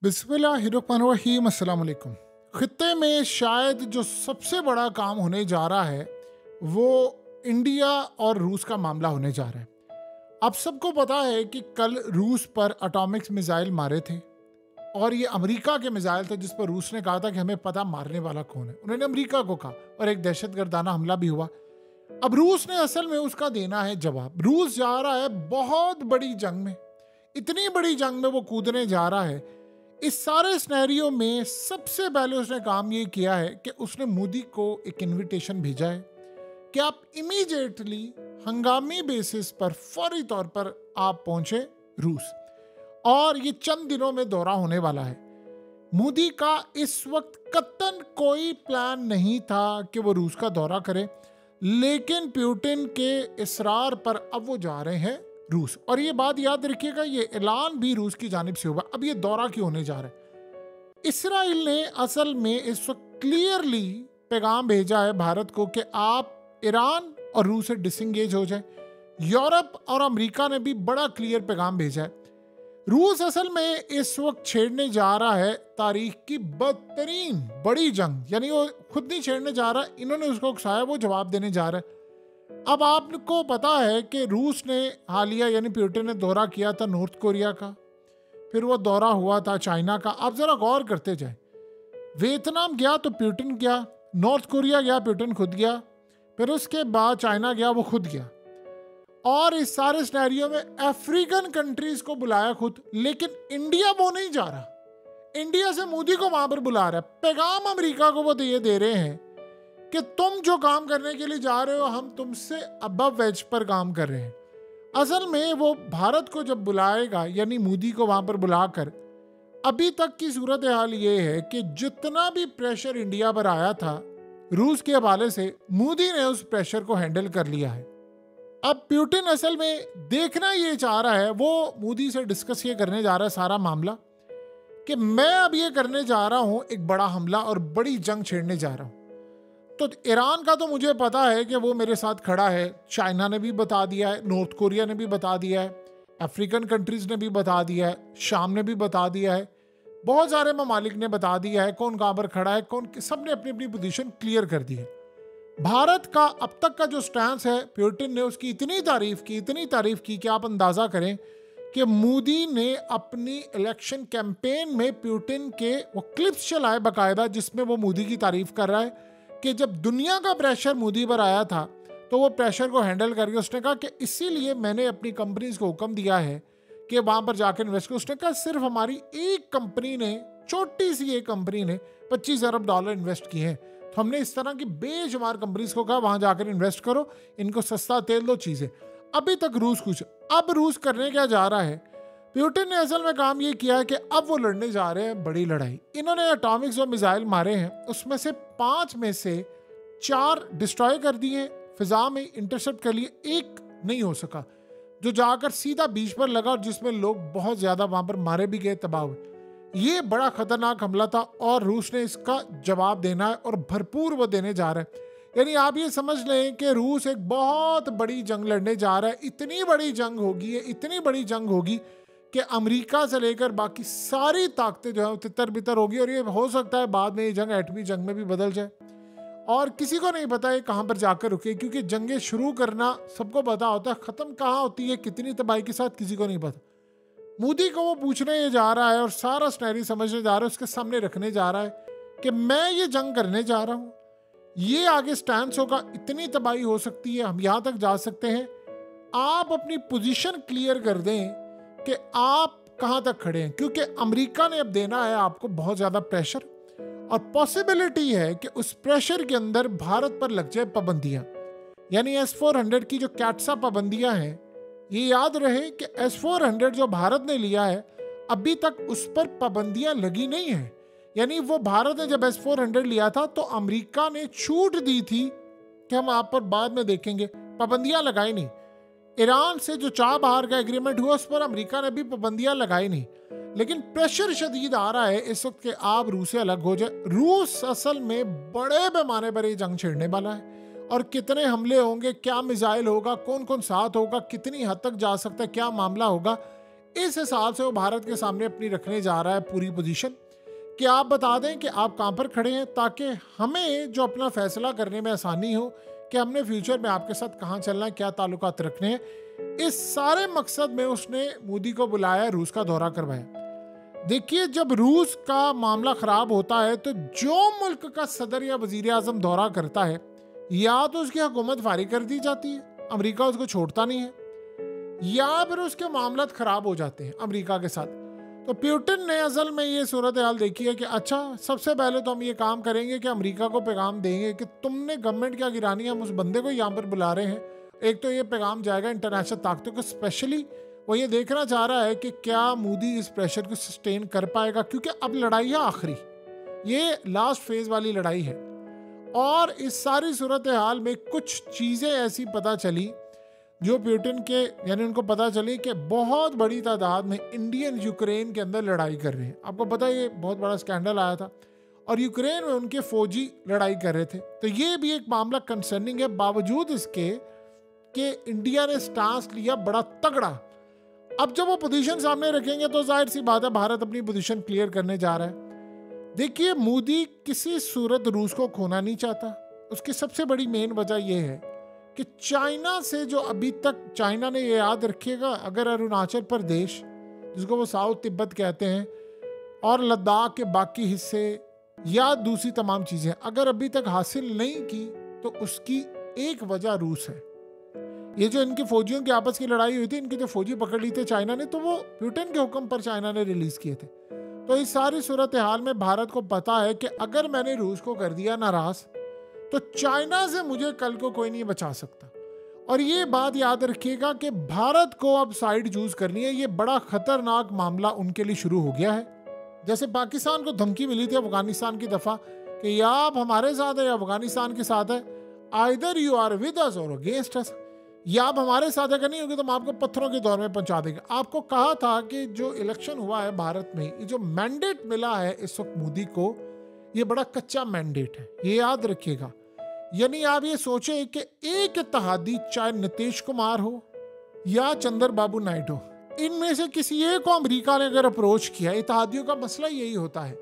बिस्मिल्लाहिर्रहमानिर्रहीम। अस्सलाम वालेकुम। खित्ते में शायद जो सबसे बड़ा काम होने जा रहा है वो इंडिया और रूस का मामला होने जा रहा है। आप सबको पता है कि कल रूस पर एटॉमिक मिसाइल मारे थे और ये अमेरिका के मिसाइल थे जिस पर रूस ने कहा था कि हमें पता मारने वाला कौन है। उन्होंने अमेरिका को कहा और एक दहशतगर्दाना हमला भी हुआ। अब रूस ने असल में उसका देना है जवाब। रूस जा रहा है बहुत बड़ी जंग में, इतनी बड़ी जंग में वो कूदने जा रहा है। इस सारे सिनेरियो में सबसे पहले उसने काम ये किया है कि उसने मोदी को एक इनविटेशन भेजा है कि आप इमीडिएटली हंगामी बेसिस पर फौरी तौर पर आप पहुंचे रूस, और ये चंद दिनों में दौरा होने वाला है। मोदी का इस वक्त कतन कोई प्लान नहीं था कि वो रूस का दौरा करे, लेकिन पुतिन के इसरार पर अब वो जा रहे हैं रूस। और ये बात याद रखिएगा, ये ऐलान भी रूस की जानिब से हुआ। अब ये दौरा क्यों होने जा रहा है? इसराइल ने असल में इस वक्त क्लियरली पैगाम भेजा है भारत को कि आप ईरान और रूस से डिसंगेज हो जाए। यूरोप और अमेरिका ने भी बड़ा क्लियर पैगाम भेजा है। रूस असल में इस वक्त छेड़ने जा रहा है तारीख की बदतरीन बड़ी जंग, यानी वो खुद नहीं छेड़ने जा रहा, इन्होंने उसको उकसाया, वो जवाब देने जा रहा है। अब आपको पता है कि रूस ने हालिया यानी पुतिन ने दौरा किया था नॉर्थ कोरिया का, फिर वो दौरा हुआ था चाइना का। आप जरा गौर करते जाए, वियतनाम गया तो पुतिन गया, नॉर्थ कोरिया गया पुतिन खुद गया, फिर उसके बाद चाइना गया वो खुद गया, और इस सारे सिनेरियो में अफ्रीकन कंट्रीज को बुलाया खुद। लेकिन इंडिया वो नहीं जा रहा, इंडिया से मोदी को वहां पर बुला रहा है। पैगाम अमेरिका को वो ये दे रहे हैं कि तुम जो काम करने के लिए जा रहे हो हम तुमसे अबव वेज पर काम कर रहे हैं। असल में वो भारत को जब बुलाएगा, यानी मोदी को वहां पर बुलाकर, अभी तक की सूरत हाल ये है कि जितना भी प्रेशर इंडिया पर आया था रूस के हवाले से, मोदी ने उस प्रेशर को हैंडल कर लिया है। अब पुतिन असल में देखना ये चाह रहा है, वो मोदी से डिस्कस ये करने जा रहा है सारा मामला कि मैं अब ये करने जा रहा हूं एक बड़ा हमला और बड़ी जंग छेड़ने जा रहा हूं। तो ईरान का तो मुझे पता है कि वो मेरे साथ खड़ा है, चाइना ने भी बता दिया है, नॉर्थ कोरिया ने भी बता दिया है, अफ्रीकन कंट्रीज ने भी बता दिया है, शाम ने भी बता दिया है, बहुत सारे ममालिक ने बता दिया है कौन कहाँ पर खड़ा है, कौन, सबने अपनी अपनी पोजीशन क्लियर कर दी है। भारत का अब तक का जो स्टैंस है, पुतिन ने उसकी इतनी तारीफ की कि आप अंदाजा करें कि मोदी ने अपनी इलेक्शन कैंपेन में पुतिन के वो क्लिप्स चलाए बाकायदा, जिसमें वो मोदी की तारीफ कर रहा है कि जब दुनिया का प्रेशर मोदी पर आया था तो वो प्रेशर को हैंडल करके उसने कहा कि इसीलिए मैंने अपनी कंपनीज को हुक्म दिया है कि वहां पर जाकर इन्वेस्ट करो। उसने कहा सिर्फ हमारी एक कंपनी ने, छोटी सी एक कंपनी ने $25 अरब इन्वेस्ट किए हैं। तो हमने इस तरह की बेशुमार कंपनीज को कहा वहां जाकर इन्वेस्ट करो, इनको सस्ता तेल दो, चीजें। अभी तक रूस कुछ, अब रूस करने क्या जा रहा है? पुतिन ने असल में काम ये किया है कि अब वो लड़ने जा रहे हैं बड़ी लड़ाई। इन्होंने एटॉमिक जो मिसाइल मारे हैं उसमें से 5 में से 4 डिस्ट्रॉय कर दिए, फिजा में इंटरसेप्ट कर लिए, एक नहीं हो सका जो जाकर सीधा बीच पर लगा और जिसमें लोग बहुत ज्यादा वहां पर मारे भी गए, तबाह हुए। ये बड़ा खतरनाक हमला था और रूस ने इसका जवाब देना है और भरपूर वो देने जा रहा है। यानी आप ये समझ लें कि रूस एक बहुत बड़ी जंग लड़ने जा रहा है। इतनी बड़ी जंग होगी, इतनी बड़ी जंग होगी कि अमेरिका से लेकर बाकी सारी ताकतें जो है तितर बितर होगी, और ये हो सकता है बाद में ये जंग एटमी जंग में भी बदल जाए, और किसी को नहीं पता है कहाँ पर जाकर रुके, क्योंकि जंगें शुरू करना सबको पता होता है, ख़त्म कहाँ होती है, कितनी तबाही के साथ, किसी को नहीं पता। मोदी को वो पूछने जा रहा है और सारा स्टैंड समझने जा रहा है, उसके सामने रखने जा रहा है कि मैं ये जंग करने जा रहा हूँ, ये आगे स्टैंड होगा, इतनी तबाही हो सकती है, हम यहाँ तक जा सकते हैं। आप अपनी पोजीशन क्लियर कर दें कि आप कहां तक खड़े हैं, क्योंकि अमेरिका ने अब देना है आपको बहुत ज्यादा प्रेशर, और पॉसिबिलिटी है कि उस प्रेशर के अंदर भारत पर लग जाए पाबंदियां। यानी S-400 की जो कैट्सा पाबंदियां हैं, ये याद रहे कि S-400 जो भारत ने लिया है अभी तक उस पर पाबंदियां लगी नहीं है। यानी वो भारत ने जब S-400 लिया था तो अमेरिका ने छूट दी थी कि हम आप पर बाद में देखेंगे, पाबंदियां लगाई नहीं। ईरान से जो चाबहार का एग्रीमेंट हुआ उस पर अमेरिका ने भी पाबंदियां लगाई नहीं। लेकिन प्रेशर शदीद आ रहा है इस वक्त के आप रूस से अलग हो जाए। रूस असल में बड़े पैमाने पर ये जंग छेड़ने वाला है, और कितने हमले होंगे, क्या मिसाइल होगा, कौन कौन साथ होगा, कितनी हद तक जा सकता है, क्या मामला होगा, इस हिसाब से वो भारत के सामने अपनी रखने जा रहा है पूरी पोजीशन कि आप बता दें कि आप कहाँ पर खड़े हैं, ताकि हमें जो अपना फैसला करने में आसानी हो कि हमने फ्यूचर में आपके साथ कहाँ चलना है, क्या ताल्लुकात रखने हैं। इस सारे मकसद में उसने मोदी को बुलाया, रूस का दौरा करवाया। देखिए, जब रूस का मामला खराब होता है तो जो मुल्क का सदर या वजीर आजम दौरा करता है, या तो उसकी हुकूमत फारिग कर दी जाती है, अमेरिका उसको छोड़ता नहीं है, या फिर उसके मामला खराब हो जाते हैं अमेरिका के साथ। तो पुतिन ने असल में ये सूरत हाल देखी है कि अच्छा, सबसे पहले तो हम ये काम करेंगे कि अमेरिका को पैगाम देंगे कि तुमने गवर्नमेंट क्या गिरानी है, हम उस बंदे को यहाँ पर बुला रहे हैं। एक तो ये पैगाम जाएगा इंटरनेशनल ताकतों को, स्पेशली वो ये देखना चाह रहा है कि क्या मोदी इस प्रेशर को सस्टेन कर पाएगा, क्योंकि अब लड़ाई है आखिरी, ये लास्ट फेज वाली लड़ाई है। और इस सारी सूरत हाल में कुछ चीज़ें ऐसी पता चली जो पुतिन के, यानी उनको पता चली कि बहुत बड़ी तादाद में इंडियन यूक्रेन के अंदर लड़ाई कर रहे हैं। आपको पता है ये बहुत बड़ा स्कैंडल आया था और यूक्रेन में उनके फौजी लड़ाई कर रहे थे। तो ये भी एक मामला कंसर्निंग है, बावजूद इसके कि इंडिया ने स्टांस लिया बड़ा तगड़ा। अब जब वो पोजीशन सामने रखेंगे तो जाहिर सी बात है भारत अपनी पोजीशन क्लियर करने जा रहा है। देखिए, मोदी किसी सूरत रूस को खोना नहीं चाहता। उसकी सबसे बड़ी मेन वजह यह है कि चाइना से जो अभी तक, चाइना ने ये याद रखिएगा, अगर अरुणाचल प्रदेश, जिसको वो साउथ तिब्बत कहते हैं, और लद्दाख के बाकी हिस्से या दूसरी तमाम चीज़ें अगर अभी तक हासिल नहीं की, तो उसकी एक वजह रूस है। ये जो इनके फौजियों की आपस की लड़ाई हुई थी, इनके जो फौजी पकड़ लिए थे चाइना ने, तो वो पुतिन के हुक्म पर चाइना ने रिलीज किए थे। तो इस सारी सूरत हाल में भारत को पता है कि अगर मैंने रूस को कर दिया नाराज, तो चाइना से मुझे कल को कोई नहीं बचा सकता। और ये बात याद रखिएगा कि भारत को अब साइड चूज करनी है। ये बड़ा खतरनाक मामला उनके लिए शुरू हो गया है। जैसे पाकिस्तान को धमकी मिली थी अफगानिस्तान की दफा कि या आप हमारे साथ है या अफगानिस्तान के साथ है, either you are with us or against अस, या आप हमारे साथ अगर नहीं होगी तो हम आपको पत्थरों के दौर में पहुंचा देंगे। आपको कहा था कि जो इलेक्शन हुआ है भारत में, ये जो मैंडेट मिला है इस वक्त मोदी को, ये बड़ा कच्चा मैंडेट है, ये याद रखिएगा। यानी आप ये सोचें कि एक इत्तेहादी, चाहे नीतीश कुमार हो या चंद्र बाबू नायडू, इनमें से किसी एक को अमेरिका ने अगर अप्रोच किया, इत्तेहादियों का मसला यही होता है,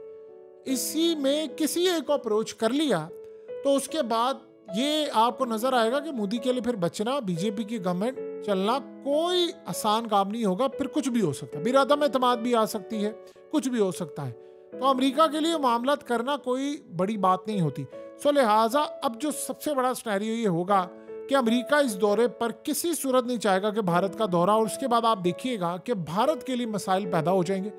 इसी में किसी एक को अप्रोच कर लिया तो उसके बाद ये आपको नजर आएगा कि मोदी के लिए फिर बचना, बीजेपी की गवर्नमेंट चलना कोई आसान काम नहीं होगा। फिर कुछ भी हो सकता है, बिरादम एतमाद भी आ सकती है, कुछ भी हो सकता है। तो अमेरिका के लिए मामला करना कोई बड़ी बात नहीं होती। सो लिहाजा अब जो सबसे बड़ा सिनेरियो ये होगा कि अमेरिका इस दौरे पर किसी सूरत नहीं चाहेगा कि भारत का दौरा, और उसके बाद आप देखिएगा कि भारत के लिए मसाइल पैदा हो जाएंगे।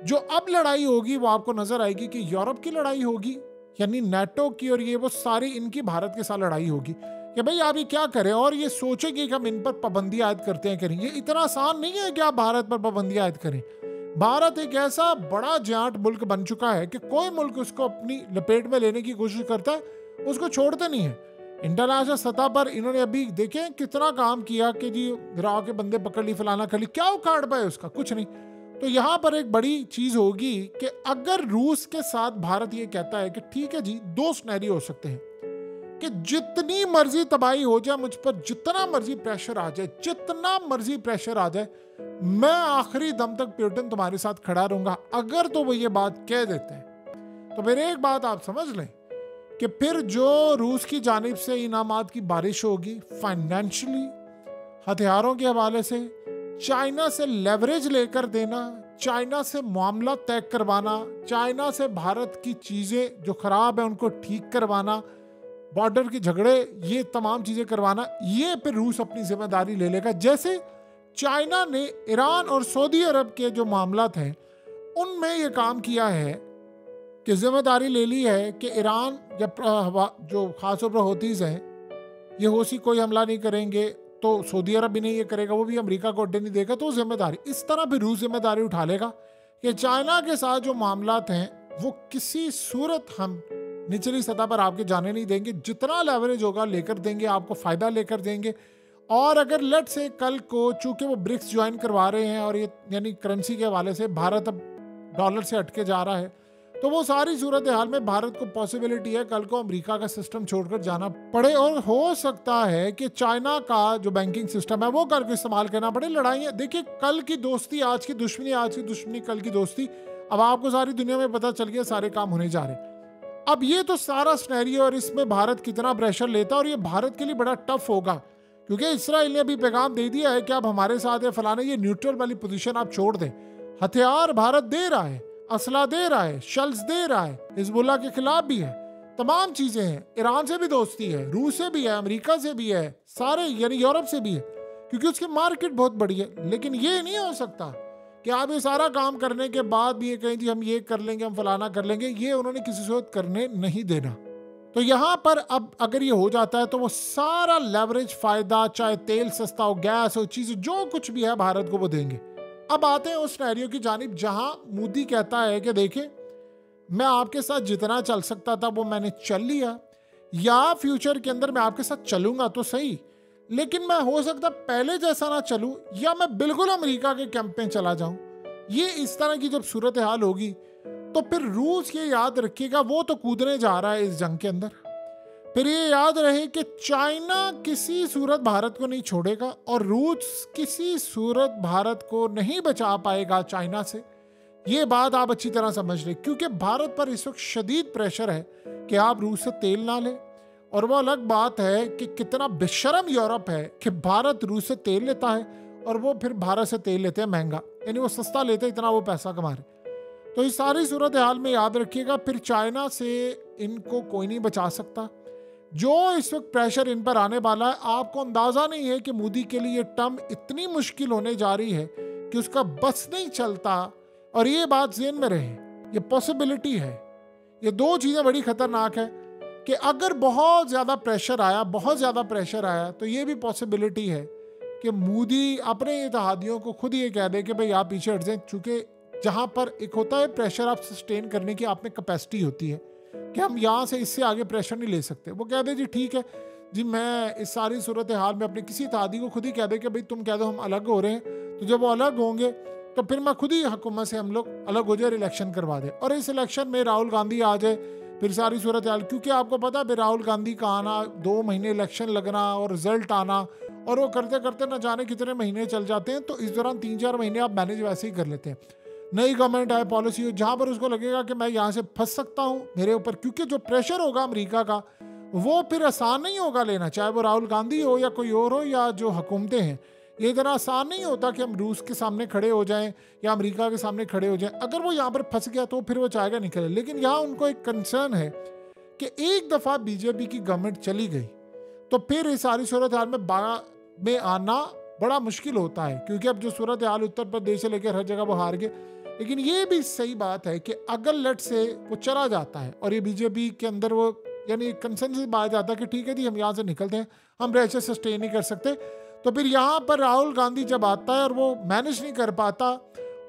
जो अब लड़ाई होगी वो आपको नजर आएगी कि यूरोप की लड़ाई होगी, यानी नाटो की, और ये वो सारी इनकी भारत के साथ लड़ाई होगी कि भाई आप ये क्या करें, और ये सोचेंगे कि हम इन पर पाबंदी आयद करते हैं करेंगे। इतना आसान नहीं है कि आप भारत पर पाबंदी आयद करें। भारत एक ऐसा बड़ा जाट मुल्क बन चुका है कि कोई मुल्क उसको अपनी लपेट में लेने की कोशिश करता है, उसको छोड़ते नहीं है। इंटरनेशनल सतह पर इन्होंने अभी देखे कितना काम किया कि जी गिराव के बंदे पकड़ ली, फलाना कर ली, क्या उखाड़ पाए उसका, कुछ नहीं। तो यहाँ पर एक बड़ी चीज होगी कि अगर रूस के साथ भारत ये कहता है कि ठीक है जी, दो सिनेरियो हो सकते हैं कि जितनी मर्जी तबाही हो जाए, मुझ पर जितना मर्जी प्रेशर आ जाए, जितना मर्जी प्रेशर आ जाए, मैं आखिरी दम तक पुतिन तुम्हारे साथ खड़ा रहूंगा। अगर तो वो ये बात कह देते हैं तो फिर एक बात आप समझ लें कि फिर जो रूस की जानिब से इनामात की बारिश होगी, फाइनेंशियली, हथियारों के हवाले से, चाइना से लेवरेज लेकर देना, चाइना से मामला तय करवाना, चाइना से भारत की चीजें जो खराब है उनको ठीक करवाना, बॉर्डर के झगड़े, ये तमाम चीजें करवाना, ये फिर रूस अपनी जिम्मेदारी ले लेगा। जैसे चाइना ने ईरान और सऊदी अरब के जो मामला थे उनमें ये काम किया है कि जिम्मेदारी ले ली है कि ईरान जब जो खासतौर पर होतीज़ हैं, ये होशी कोई हमला नहीं करेंगे तो सऊदी अरब भी नहीं ये करेगा, वो भी अमेरिका को अड्डे नहीं देगा, तो जिम्मेदारी इस तरह भी रूस जिम्मेदारी उठा लेगा कि चाइना के साथ जो मामलात हैं वो किसी सूरत हम निचली सतह पर आपके जाने नहीं देंगे। जितना लेवरेज होगा लेकर देंगे, आपको फ़ायदा लेकर देंगे। और अगर लेट से कल को, चूंकि वो ब्रिक्स ज्वाइन करवा रहे हैं और ये यानी करेंसी के हवाले से भारत अब डॉलर से हटके जा रहा है, तो वो सारी सूरत हाल में भारत को पॉसिबिलिटी है कल को अमेरिका का सिस्टम छोड़कर जाना पड़े, और हो सकता है कि चाइना का जो बैंकिंग सिस्टम है वो कल को इस्तेमाल करना पड़े। लड़ाइयाँ देखिए, कल की दोस्ती आज की दुश्मनी, आज की दुश्मनी कल की दोस्ती। अब आपको सारी दुनिया में पता चल गया, सारे काम होने जा रहे। अब ये तो सारा सिनेरियो, और इसमें भारत कितना प्रेशर लेता है, और ये भारत के लिए बड़ा टफ होगा क्योंकि इस्राइल ने अभी पैगाम दे दिया है कि आप हमारे साथ है फलाने, ये न्यूट्रल वाली पोजीशन आप छोड़ दें। हथियार भारत दे रहा है, असला दे रहा है, शेल्स दे रहा है, हिजबुल्लाह के खिलाफ भी है, तमाम चीजें हैं। ईरान से भी दोस्ती है, रूस से भी है, अमेरिका से भी है, सारे यानी यूरोप से भी है, क्योंकि उसकी मार्केट बहुत बड़ी है। लेकिन ये नहीं हो सकता कि आप ये सारा काम करने के बाद भी ये कहें जी हम ये कर लेंगे, हम फलाना कर लेंगे, ये उन्होंने किसी सूरत करने नहीं देना। तो यहाँ पर अब अगर ये हो जाता है तो वो सारा लेवरेज फायदा, चाहे तेल सस्ता हो, गैस हो, चीज़ जो कुछ भी है भारत को वो देंगे। अब आते हैं उस सिनेरियो की जानिब जहां मोदी कहता है कि देखिए मैं आपके साथ जितना चल सकता था वो मैंने चल लिया, या फ्यूचर के अंदर मैं आपके साथ चलूंगा तो सही, लेकिन मैं हो सकता पहले जैसा ना चलूं, या मैं बिल्कुल अमेरिका के कैंप में चला जाऊं। ये इस तरह की जब सूरत हाल होगी तो फिर रूस ये याद रखिएगा वो तो कूदने जा रहा है इस जंग के अंदर। फिर ये याद रहे कि चाइना किसी सूरत भारत को नहीं छोड़ेगा, और रूस किसी सूरत भारत को नहीं बचा पाएगा चाइना से। ये बात आप अच्छी तरह समझ लें, क्योंकि भारत पर इस वक्त शदीद प्रेशर है कि आप रूस से तेल ना लें। और वो अलग बात है कि कितना बेशरम यूरोप है कि भारत रूस से तेल लेता है और वो फिर भारत से तेल लेते हैं महंगा, यानी वो सस्ता लेते हैं, इतना वो पैसा कमा रहे। तो इस सारी सूरत हाल में याद रखिएगा फिर चाइना से इनको कोई नहीं बचा सकता। जो इस वक्त प्रेशर इन पर आने वाला है, आपको अंदाजा नहीं है कि मोदी के लिए टर्म इतनी मुश्किल होने जा रही है कि उसका बस नहीं चलता। और ये बात ज़हन में रहे, ये पॉसिबिलिटी है। ये दो चीज़ें बड़ी खतरनाक है कि अगर बहुत ज़्यादा प्रेशर आया, बहुत ज़्यादा प्रेशर आया, तो ये भी पॉसिबिलिटी है कि मोदी अपने इत्तेहादियों को खुद ये कह दे कि भाई आप पीछे हट जाएं, चूँकि जहाँ पर एक होता है प्रेशर आप सस्टेन करने की आप में कैपेसिटी होती है कि हम यहाँ से इससे आगे प्रेशर नहीं ले सकते। वो कह दे जी ठीक है जी, मैं इस सारी सूरत हाल में अपने किसी इत्तेहादी को खुद ही कह दे कि भाई तुम कह दो हम अलग हो रहे हैं, तो जब वो अलग होंगे तो फिर मैं खुद ही हुकूमत से हम लोग अलग हो जाए, इलेक्शन करवा दे, और इस इलेक्शन में राहुल गांधी आ जाए, फिर सारी सूरत हाल। क्योंकि आपको पता है राहुल गांधी का आना, 2 महीने इलेक्शन लगना और रिजल्ट आना, और वो करते करते न जाने कितने महीने चल जाते हैं। तो इस दौरान 3-4 महीने आप मैनेज वैसे ही कर लेते हैं। नई गवर्नमेंट आए, पॉलिसी हो, जहाँ पर उसको लगेगा कि मैं यहाँ से फंस सकता हूँ मेरे ऊपर, क्योंकि जो प्रेशर होगा अमेरिका का वो फिर आसान नहीं होगा लेना, चाहे वो राहुल गांधी हो या कोई और हो या जो हुकूमतें हैं। ये इतना आसान नहीं होता कि हम रूस के सामने खड़े हो जाएं या अमेरिका के सामने खड़े हो जाएं। अगर वो यहाँ पर फंस गया तो फिर वो चाहेगा निकले। लेकिन यहाँ उनको एक कंसर्न है कि एक दफ़ा बीजेपी की गवर्नमेंट चली गई तो फिर इस सारी सूरत हाल में आना बड़ा मुश्किल होता है, क्योंकि अब जो सूरत हाल उत्तर प्रदेश से लेकर हर जगह वो हार गए। लेकिन ये भी सही बात है कि अगर लेट से वो चला जाता है और ये बीजेपी के अंदर वो यानी कंसेंसस आ जाता है कि ठीक है जी हम यहाँ से निकलते हैं, हम प्रेशर सस्टेन नहीं कर सकते, तो फिर यहाँ पर राहुल गांधी जब आता है और वो मैनेज नहीं कर पाता,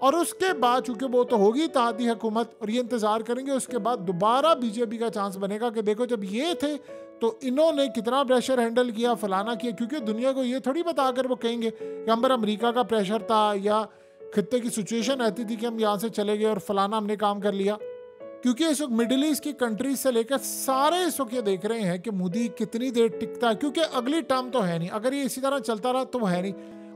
और उसके बाद चूंकि वो तो होगी इत्तेहादी हुकूमत और ये इंतजार करेंगे, उसके बाद दोबारा बीजेपी का चांस बनेगा कि देखो जब ये थे तो इन्होंने कितना प्रेशर हैंडल किया, फलाना किया। क्योंकि दुनिया को ये थोड़ी बताकर वो कहेंगे कि हम पर अमेरिका का प्रेशर था या खित्ते की सिचुएशन रहती थी कि हम यहाँ से चले गए और फलाना हमने काम कर लिया। क्योंकि इस वक्त मिडिल ईस्ट की कंट्रीज से लेकर सारे इस वक्त ये देख रहे हैं कि मोदी कितनी देर टिकता है, क्योंकि अगली टर्म तो है नहीं, अगर ये इसी तरह चलता रहा तो वो है नहीं।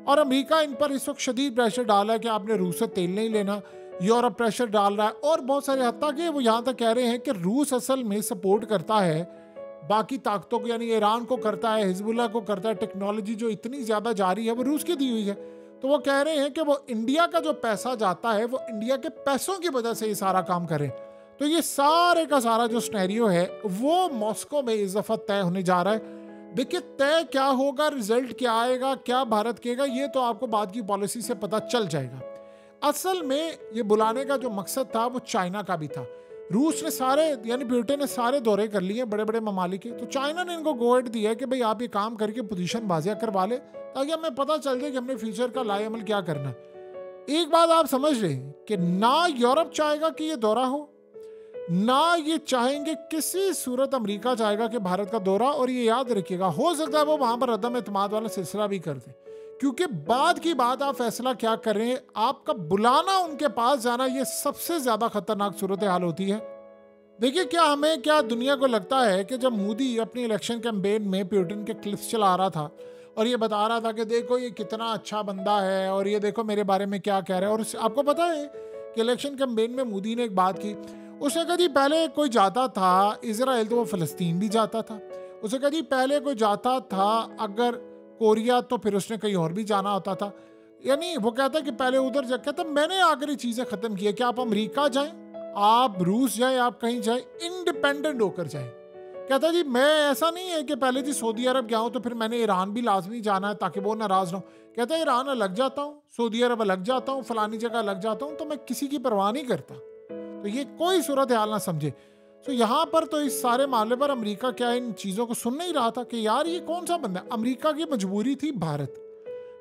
और अमेरिका इन पर इस वक्त शदीद प्रेशर डाला है कि आपने रूस से तेल नहीं लेना, यूरोप प्रेशर डाल रहा है, और बहुत सारे हत्ता कि वो यहाँ तक कह रहे हैं कि रूस असल में सपोर्ट करता है बाकी ताकतों को, यानी ईरान को करता है, हिजबुल्लाह को करता है। टेक्नोलॉजी जो इतनी ज़्यादा जारी है वो रूस की दी हुई है। तो वो कह रहे हैं कि वो इंडिया का जो पैसा जाता है वो इंडिया के पैसों की वजह से ये सारा काम करें। तो ये सारे का सारा जो सिनेरियो है वो मॉस्को में इस दफ़ा तय होने जा रहा है। देखिए तय क्या होगा, रिजल्ट क्या आएगा, क्या भारत कहेगा, ये तो आपको बाद की पॉलिसी से पता चल जाएगा। असल में ये बुलाने का जो मकसद था वो चाइना का भी था। रूस ने सारे यानी ब्रिटेन ने सारे दौरे कर लिए बड़े बड़े ममालिक के, तो चाइना ने इनको गो अहेड दिया है कि भाई आप ये काम करके पोजीशन बाजिया करवा ले, ताकि हमें पता चल जाए कि हमने फ्यूचर का लाए अमल क्या करना है। एक बात आप समझ लें कि ना यूरोप चाहेगा कि ये दौरा हो, ना ये चाहेंगे किसी सूरत अमेरिका चाहेगा कि भारत का दौरा। और ये याद रखिएगा हो सकता है वो वहां पर अदम एतमाद वाला सिलसिला भी कर दे क्योंकि बाद की बात आप फैसला क्या कर रहे हैं, आपका बुलाना उनके पास जाना, ये सबसे ज्यादा खतरनाक सूरत हाल होती है। देखिए, क्या दुनिया को लगता है कि जब मोदी अपनी इलेक्शन कैंपेन में पुतिन के क्लिप्स चला रहा था और ये बता रहा था कि देखो ये कितना अच्छा बंदा है और ये देखो मेरे बारे में क्या कह रहा है, और आपको पता है कि इलेक्शन कैंपेन में मोदी ने एक बात की, उसने कहा जी पहले कोई जाता था इजराइल तो वो फ़लस्तीन भी जाता था, उसने कहा जी पहले कोई जाता था अगर कोरिया तो फिर उसने कहीं और भी जाना होता था। यानी वो कहता है कि पहले उधर जा, कहता मैंने आखिरी चीज़ें ख़त्म की है कि आप अमेरिका जाएं, आप रूस जाएं, आप कहीं जाएं, इंडिपेंडेंट होकर जाएं। कहता जी मैं ऐसा नहीं है कि पहले जी सऊदी अरब गया हूँ तो फिर मैंने ईरान भी लाजमी जाना है ताकि वो नाराज़ ना हो। कहता है ईरान अलग जाता हूँ, सऊदी अरब अलग जाता हूँ, फलानी जगह अलग जाता हूँ, तो मैं किसी की परवाह नहीं करता। तो ये कोई सूरत हाल ना समझे। तो यहाँ पर तो इस सारे मामले पर अमेरिका क्या इन चीज़ों को सुन नहीं रहा था कि यार ये कौन सा बंदा है। अमेरिका की मजबूरी थी भारत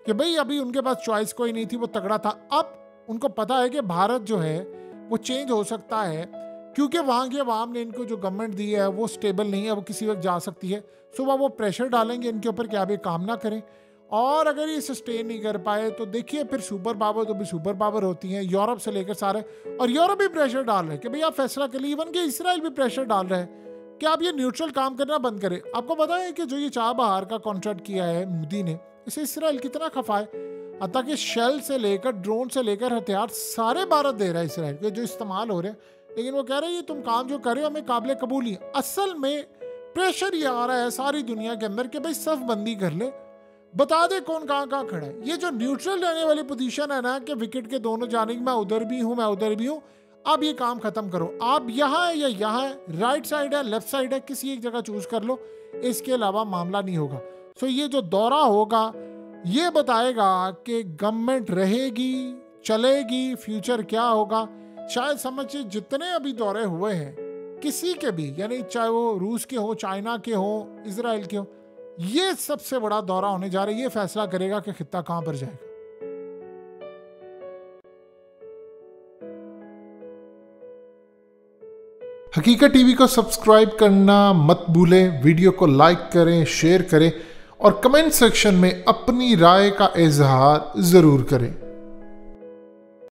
कि भाई अभी उनके पास चॉइस कोई नहीं थी, वो तगड़ा था। अब उनको पता है कि भारत जो है वो चेंज हो सकता है क्योंकि वहाँ की आवाम ने इनको जो गवर्नमेंट दी है वो स्टेबल नहीं है, वो किसी वक्त जा सकती है। सुबह वो प्रेशर डालेंगे इनके ऊपर कि आप ये काम ना करें, और अगर ये सस्टेन नहीं कर पाए तो देखिए फिर सुपर पावर तो भी सुपर पावर होती हैं, यूरोप से लेकर सारे, और यूरोप भी प्रेशर डाल रहे हैं कि भाई आप फैसला कर लीजिए। इवन कि इसराइल भी प्रेशर डाल रहा है कि आप ये न्यूट्रल काम करना बंद करें। आपको पता है कि जो ये चाबहार का कॉन्ट्रैक्ट किया है मोदी ने, इसे इसराइल कितना खफा है, हत्ता कि शेल से लेकर ड्रोन से लेकर हथियार सारे भारत दे रहा है इसराइल के जो इस्तेमाल हो रहे हैं। लेकिन वो कह रहे हैं ये तुम काम जो कर रहे हो हमें काबिल कबूल नहीं। असल में प्रेशर ये आ रहा है सारी दुनिया के अंदर कि भाई सफ बंदी कर ले, बता दे कौन कहाँ कहाँ खड़ा है। ये जो न्यूट्रल रहने वाली पोजीशन है ना कि विकेट के दोनों जानिब मैं उधर भी हूँ मैं उधर भी हूँ, अब ये काम खत्म करो। आप यहाँ है या यहाँ है, राइट साइड है लेफ्ट साइड है, किसी एक जगह चूज कर लो, इसके अलावा मामला नहीं होगा। सो ये जो दौरा होगा ये बताएगा कि गवर्नमेंट रहेगी चलेगी, फ्यूचर क्या होगा। शायद समझिए जितने अभी दौरे हुए हैं किसी के भी, यानी चाहे वो रूस के हो, चाइना के हो, इजराइल के हो, ये सबसे बड़ा दौरा होने जा रहा है। ये फैसला करेगा कि खित्ता कहां पर जाएगा। हकीकत टीवी को सब्सक्राइब करना मत भूलें, वीडियो को लाइक करें, शेयर करें और कमेंट सेक्शन में अपनी राय का इजहार जरूर करें।